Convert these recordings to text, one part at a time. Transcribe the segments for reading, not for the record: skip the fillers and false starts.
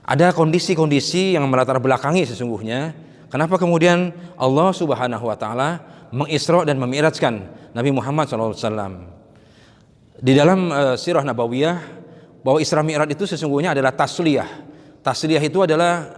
Ada kondisi-kondisi yang melatar belakangi sesungguhnya kenapa kemudian Allah Subhanahu wa taala mengisra dan memi'rajkan Nabi Muhammad SAW. Di dalam sirah nabawiyah bahwa Isra Mi'raj itu sesungguhnya adalah tasliyah. Tasliyah itu adalah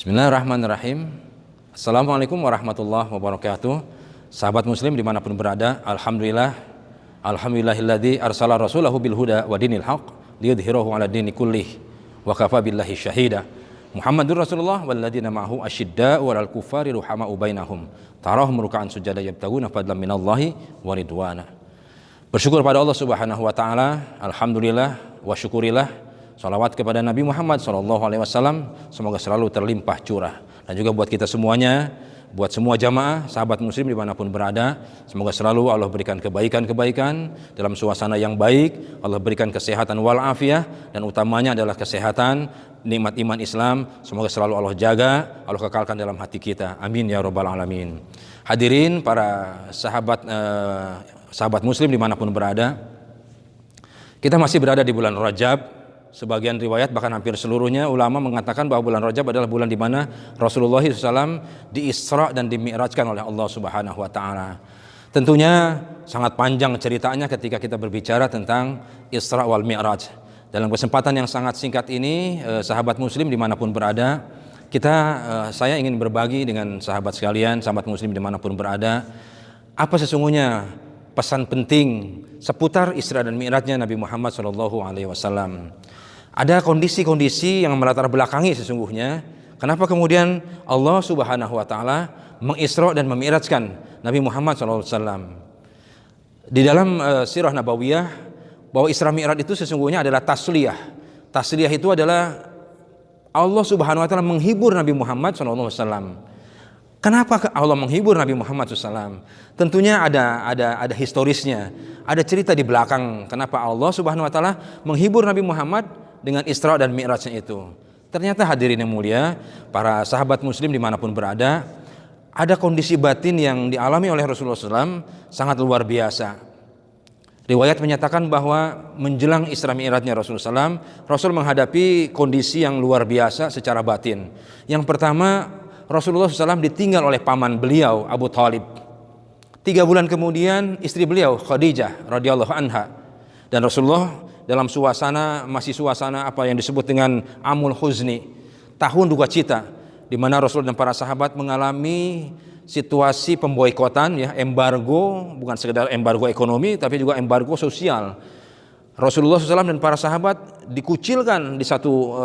Bismillahirrahmanirrahim. Assalamualaikum warahmatullahi wabarakatuh. Sahabat muslim dimanapun berada, Alhamdulillahilladzi arsala rasulahu bil huda wa dinil haq liyudhhirahu ala dini kullih wa kafa billahi syahida. Muhammadur Rasulullah walladzina ma'ahu asyidda'u 'alal kuffari ruhama'u bainahum tarahum ruk'an sujada yabtaguna fadlan minallahi wa ridwana. Bersyukur pada Allah Subhanahu wa taala, alhamdulillah wa syukurillah. Salawat kepada Nabi Muhammad SAW, semoga selalu terlimpah curah. Dan juga buat kita semuanya, buat semua jamaah, sahabat muslim dimanapun berada, semoga selalu Allah berikan kebaikan-kebaikan dalam suasana yang baik. Allah berikan kesehatan walafiat, dan utamanya adalah kesehatan, nikmat iman Islam. Semoga selalu Allah jaga, Allah kekalkan dalam hati kita. Amin ya rabbal alamin. Hadirin para sahabat muslim dimanapun berada, kita masih berada di bulan Rajab. Sebagian riwayat bahkan hampir seluruhnya ulama mengatakan bahwa bulan Rajab adalah bulan di mana Rasulullah SAW diisra dan dimi'rajkan oleh Allah Subhanahu wa taala. Tentunya sangat panjang ceritanya ketika kita berbicara tentang Isra wal Mi'raj. Dalam kesempatan yang sangat singkat ini, sahabat muslim dimanapun berada, saya ingin berbagi dengan sahabat sekalian, sahabat muslim dimanapun berada, apa sesungguhnya pesan penting seputar Isra dan Mi'rajnya Nabi Muhammad SAW. Ada kondisi-kondisi yang melatar belakangi sesungguhnya kenapa kemudian Allah Subhanahu wa taala mengisra dan memi'rajkan Nabi Muhammad SAW. Di dalam sirah nabawiyah bahwa Isra Mi'raj itu sesungguhnya adalah tasliyah. Tasliyah itu adalah Allah Subhanahu wa taala menghibur Nabi Muhammad SAW. Kenapa Allah menghibur Nabi Muhammad SAW? Tentunya ada historisnya, ada cerita di belakang kenapa Allah Subhanahu wa taala menghibur Nabi Muhammad dengan Isra dan Mi'rajnya itu. Ternyata hadirin yang mulia, para sahabat muslim dimanapun berada, ada kondisi batin yang dialami oleh Rasulullah SAW sangat luar biasa. Riwayat menyatakan bahwa menjelang Isra Mi'rajnya Rasulullah SAW, Rasul menghadapi kondisi yang luar biasa secara batin. Yang pertama, Rasulullah SAW ditinggal oleh paman beliau Abu Thalib. 3 bulan kemudian istri beliau Khadijah radhiyallahu anha, dan Rasulullah dalam suasana apa yang disebut dengan Amul Huzni, tahun duka cita, di mana Rasul dan para sahabat mengalami situasi pemboikotan, ya, embargo, bukan sekedar embargo ekonomi tapi juga embargo sosial. Rasulullah SAW dan para sahabat dikucilkan di satu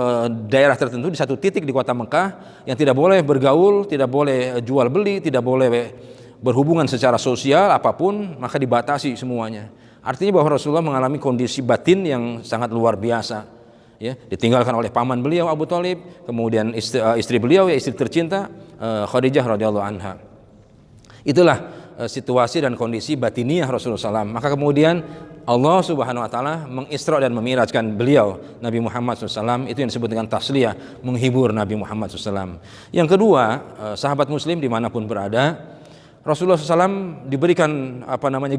daerah tertentu, di satu titik di kota Mekah, yang tidak boleh bergaul, tidak boleh jual beli, tidak boleh berhubungan secara sosial apapun, maka dibatasi semuanya. Artinya bahwa Rasulullah mengalami kondisi batin yang sangat luar biasa, ya, ditinggalkan oleh paman beliau Abu Thalib, kemudian istri beliau, ya, istri tercinta Khadijah radhiyallahu anha. Itulah situasi dan kondisi batiniah Rasulullah SAW. Maka kemudian Allah Subhanahu wa taala mengisra dan memirajkan beliau Nabi Muhammad SAW, itu yang disebut dengan tasliyah, menghibur Nabi Muhammad SAW. Yang kedua, sahabat muslim dimanapun berada, Rasulullah SAW diberikan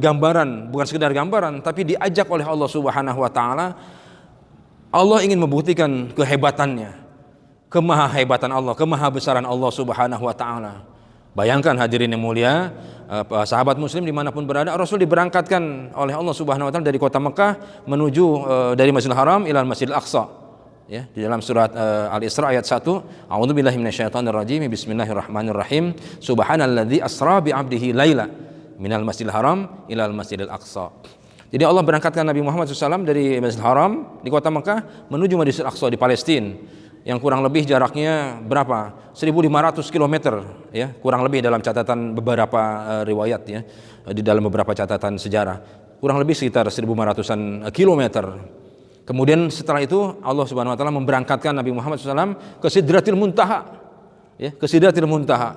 gambaran, bukan sekedar gambaran, tapi diajak oleh Allah Subhanahu wa taala. Allah ingin membuktikan kehebatannya, kemahahebatan Allah, kemahabesaran Allah Subhanahu wa taala. Bayangkan hadirin yang mulia, sahabat muslim dimanapun berada, Rasul diberangkatkan oleh Allah Subhanahu wa taala dari kota Mekah menuju dari Masjidil Haram ila Masjidil Aqsa. Ya, di dalam surat Al-Isra ayat 1, A'udzubillahi minasyaitonirrajim, bismillahirrahmanirrahim, subhanalladzi asra bi 'abdihi laila minal Masjidil Haram ilal Masjidil Aqsa. Jadi Allah berangkatkan Nabi Muhammad SAW dari Masjidil Haram di kota Mekah menuju Masjidil Aqsa di Palestina, yang kurang lebih jaraknya berapa? 1.500 km ya, kurang lebih dalam catatan beberapa riwayat ya, di dalam beberapa catatan sejarah. Kurang lebih sekitar 1.500-an kilometer. Kemudian setelah itu Allah Subhanahu wa taala memberangkatkan Nabi Muhammad SAW ke Sidratil Muntaha. Ya, ke Sidratil Muntaha.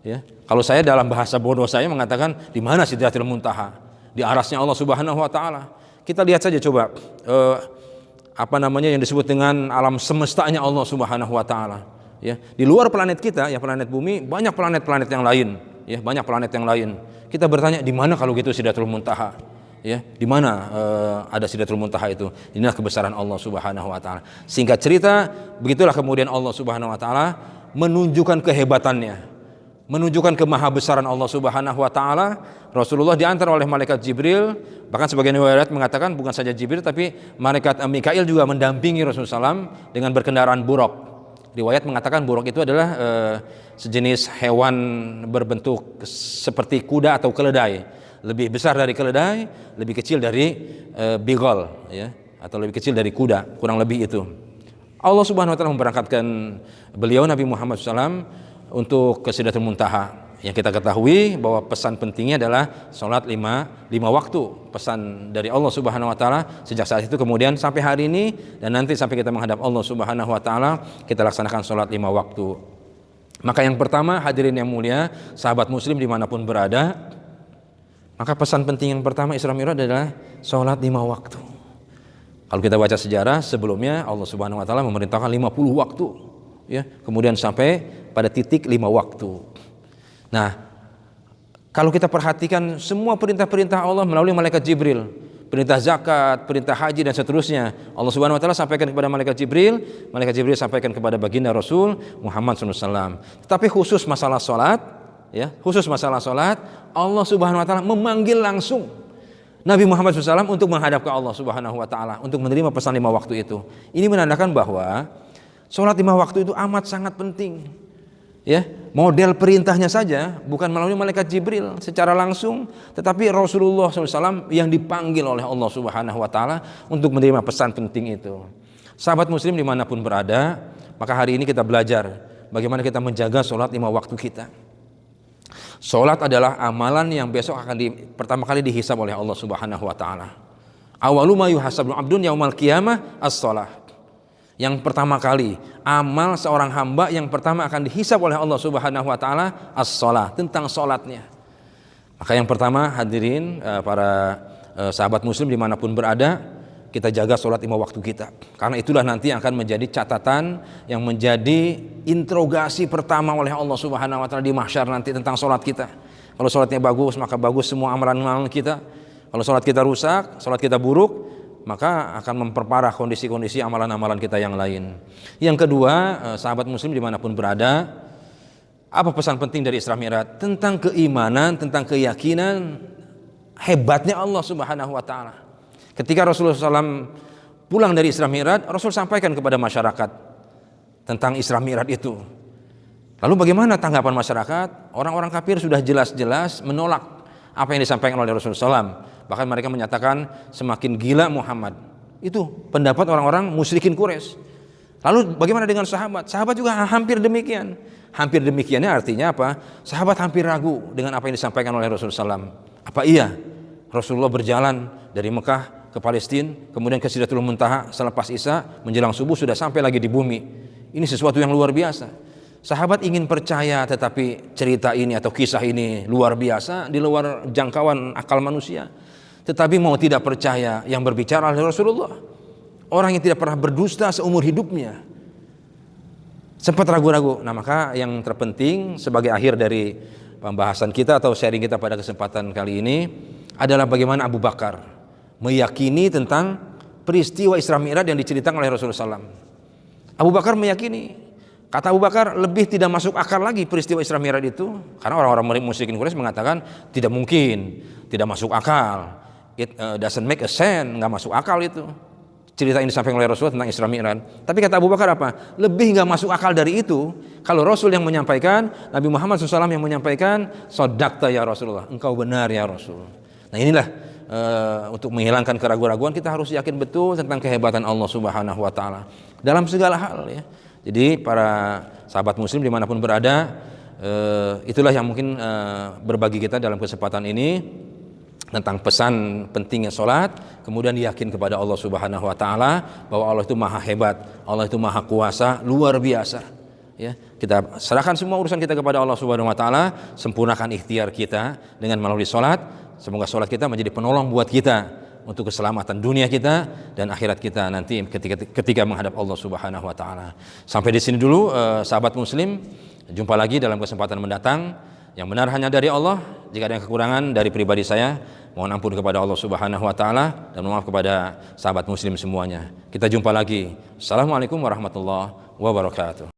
Ya. Kalau saya dalam bahasa bodoh saya mengatakan di mana Sidratil Muntaha? Di arasnya Allah Subhanahu wa taala. Kita lihat saja coba yang disebut dengan alam semestanya Allah Subhanahu wa taala, ya. Di luar planet kita, ya planet bumi, banyak planet-planet yang lain, ya, banyak planet yang lain. Kita bertanya di mana kalau gitu Sidratul Muntaha, ya. Di mana ada Sidratul Muntaha itu? Inilah kebesaran Allah Subhanahu wa taala. Singkat cerita, begitulah kemudian Allah Subhanahu wa taala menunjukkan kehebatannya, menunjukkan kemahabesaran Allah Subhanahu wa taala. Rasulullah diantar oleh malaikat Jibril, bahkan sebagian riwayat mengatakan bukan saja Jibril tapi malaikat Mikail juga mendampingi Rasulullah SAW dengan berkendaraan buraq. Riwayat mengatakan buraq itu adalah sejenis hewan berbentuk seperti kuda atau keledai, lebih besar dari keledai, lebih kecil dari bigol, ya, atau lebih kecil dari kuda, kurang lebih itu. Allah Subhanahu wa taala memberangkatkan beliau Nabi Muhammad SAW untuk ke Sidratul Muntaha. Yang kita ketahui bahwa pesan pentingnya adalah sholat lima waktu, pesan dari Allah Subhanahu wa taala sejak saat itu kemudian sampai hari ini, dan nanti sampai kita menghadap Allah Subhanahu wa taala kita laksanakan sholat 5 waktu. Maka yang pertama, hadirin yang mulia, sahabat muslim dimanapun berada, maka pesan penting yang pertama Isra Mi'raj adalah sholat 5 waktu. Kalau kita baca sejarah sebelumnya, Allah Subhanahu wa taala memerintahkan 50 waktu, ya, kemudian sampai pada titik 5 waktu. Nah, kalau kita perhatikan semua perintah-perintah Allah melalui malaikat Jibril, perintah zakat, perintah haji dan seterusnya, Allah Subhanahu wa taala sampaikan kepada malaikat Jibril sampaikan kepada baginda Rasul Muhammad SAW. Tetapi khusus masalah salat, ya, Allah Subhanahu wa taala memanggil langsung Nabi Muhammad SAW untuk menghadap ke Allah Subhanahu wa taala untuk menerima pesan 5 waktu itu. Ini menandakan bahwa salat 5 waktu itu amat sangat penting. Ya, model perintahnya saja bukan melalui malaikat Jibril secara langsung, tetapi Rasulullah SAW yang dipanggil oleh Allah Subhanahu wa taala untuk menerima pesan penting itu. Sahabat muslim dimanapun berada, maka hari ini kita belajar bagaimana kita menjaga sholat 5 waktu kita. Sholat adalah amalan yang besok akan pertama kali dihisab oleh Allah Subhanahu wa taala. Awalu ma yuhasabul abdun yaumal qiyamah as-shalah. Yang pertama kali, amal seorang hamba yang pertama akan dihisab oleh Allah Subhanahu wa taala as-shalah, tentang salatnya. Maka yang pertama, hadirin para sahabat muslim dimanapun berada, kita jaga salat 5 waktu kita. Karena itulah nanti akan menjadi catatan yang menjadi interogasi pertama oleh Allah Subhanahu wa taala di mahsyar nanti tentang salat kita. Kalau salatnya bagus, maka bagus semua amalan-amalan kita. Kalau salat kita rusak, salat kita buruk, maka akan memperparah kondisi-kondisi amalan-amalan kita yang lain. Yang kedua, sahabat muslim dimanapun berada, apa pesan penting dari Isra Mi'raj? Tentang keimanan, tentang keyakinan hebatnya Allah Subhanahu wa taala. Ketika Rasulullah SAW pulang dari Isra Mi'raj, Rasul sampaikan kepada masyarakat tentang Isra Mi'raj itu. Lalu bagaimana tanggapan masyarakat? Orang-orang kafir sudah jelas-jelas menolak apa yang disampaikan oleh Rasulullah SAW. Bahkan mereka menyatakan semakin gila Muhammad. Itu pendapat orang-orang musyrikin Quraisy. Lalu bagaimana dengan sahabat? Sahabat juga hampir demikian. Hampir demikiannya artinya apa? Sahabat hampir ragu dengan apa yang disampaikan oleh Rasulullah SAW. Apa iya Rasulullah berjalan dari Mekah ke Palestina, kemudian ke Sidratul Muntaha selepas Isya menjelang subuh sudah sampai lagi di bumi? Ini sesuatu yang luar biasa. Sahabat ingin percaya, tetapi cerita ini atau kisah ini luar biasa, di luar jangkauan akal manusia. tetapi mau tidak percaya yang berbicara adalah Rasulullah. Orang yang tidak pernah berdusta seumur hidupnya. Sempat ragu-ragu. Nah, maka yang terpenting sebagai akhir dari pembahasan kita atau sharing kita pada kesempatan kali ini adalah bagaimana Abu Bakar meyakini tentang peristiwa Isra Mi'raj yang diceritakan oleh Rasulullah SAW. Abu Bakar meyakini, kata Abu Bakar, lebih tidak masuk akal lagi peristiwa Isra Mi'raj itu, karena orang-orang musyrikin Quraisy mengatakan tidak mungkin, tidak masuk akal, it doesn't make a sense, nggak masuk akal itu cerita ini disampaikan oleh Rasul tentang Isra Mi'raj. Tapi kata Abu Bakar apa? Lebih nggak masuk akal dari itu kalau Rasul yang menyampaikan, Nabi Muhammad SAW yang menyampaikan, sodakta ya Rasulullah, engkau benar ya Rasul. Nah inilah untuk menghilangkan keraguan-raguan, kita harus yakin betul tentang kehebatan Allah Subhanahu Wa Taala dalam segala hal ya. Jadi para sahabat Muslim dimanapun berada, itulah yang mungkin berbagi kita dalam kesempatan ini tentang pesan pentingnya sholat, kemudian yakin kepada Allah Subhanahu Wa Taala bahwa Allah itu maha hebat, Allah itu maha kuasa, luar biasa. Ya, kita serahkan semua urusan kita kepada Allah Subhanahu Wa Taala, sempurnakan ikhtiar kita dengan melalui sholat. Semoga sholat kita menjadi penolong buat kita untuk keselamatan dunia kita dan akhirat kita nanti ketika menghadap Allah Subhanahu Wa Taala. Sampai di sini dulu, sahabat Muslim. Jumpa lagi dalam kesempatan mendatang. Yang benar hanya dari Allah. Jika ada yang kekurangan dari pribadi saya, mohon ampun kepada Allah Subhanahu Wa Taala dan maaf kepada sahabat Muslim semuanya. Kita jumpa lagi. Assalamualaikum warahmatullahi wabarakatuh.